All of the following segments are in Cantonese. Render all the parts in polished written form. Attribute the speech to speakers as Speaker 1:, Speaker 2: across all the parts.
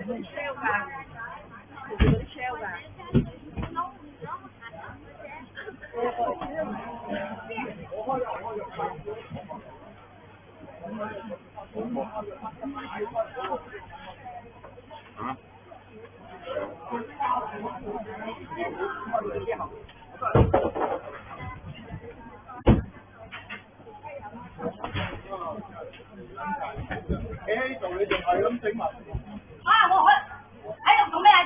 Speaker 1: sale㗎，嗰啲 sale 㗎。
Speaker 2: 啊？企喺度你仲係咁整埋。
Speaker 1: 啊！我喺度做咩啊？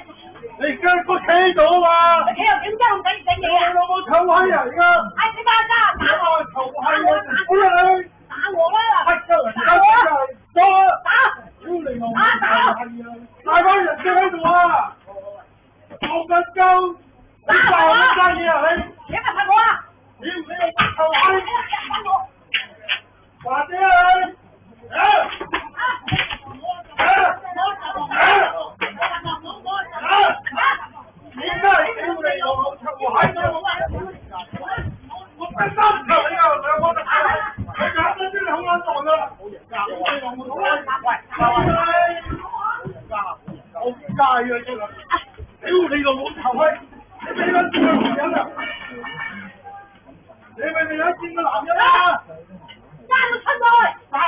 Speaker 2: 你而家個企喺度啊嘛？
Speaker 1: 你企度點解唔使整嘢啊？
Speaker 2: 老母臭閪啊！而家。
Speaker 1: 哎，點解打我？
Speaker 2: 臭閪啊！好啦你。
Speaker 1: 打我啦！
Speaker 2: 黑出嚟！
Speaker 1: 打我啊！
Speaker 2: 打！屌你老母！
Speaker 1: 打！
Speaker 2: 大班人企喺度啊！做緊鳩！你鬧乜閪嘢啊你？
Speaker 1: 你咪拍我啊！
Speaker 2: 屌你老母臭閪！或者啊你？你真係屌你老母臭閪！我真心臭你啊！兩個特你搞到啲好撚戇啊！屌你老母臭閪！我街啊真係！屌你老母臭閪！你俾撚錢個男人啊！你咪未有見個男人啊！
Speaker 1: 揸佢出來！
Speaker 2: 打啊！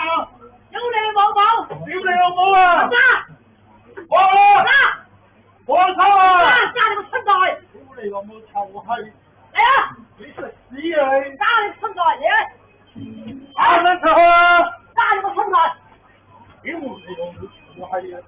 Speaker 1: 屌你老母！
Speaker 2: 屌你老母啊！
Speaker 1: 揸！
Speaker 2: 我抽啊！
Speaker 1: 揸你個出來！
Speaker 2: 屌你老母臭閪！
Speaker 1: 嚟啊！
Speaker 2: 你食屎啊你！
Speaker 1: 揸你出來嚟啊！
Speaker 2: 打撚出去啊！
Speaker 1: 揸你個出來！
Speaker 2: 屌你老母臭閪啊！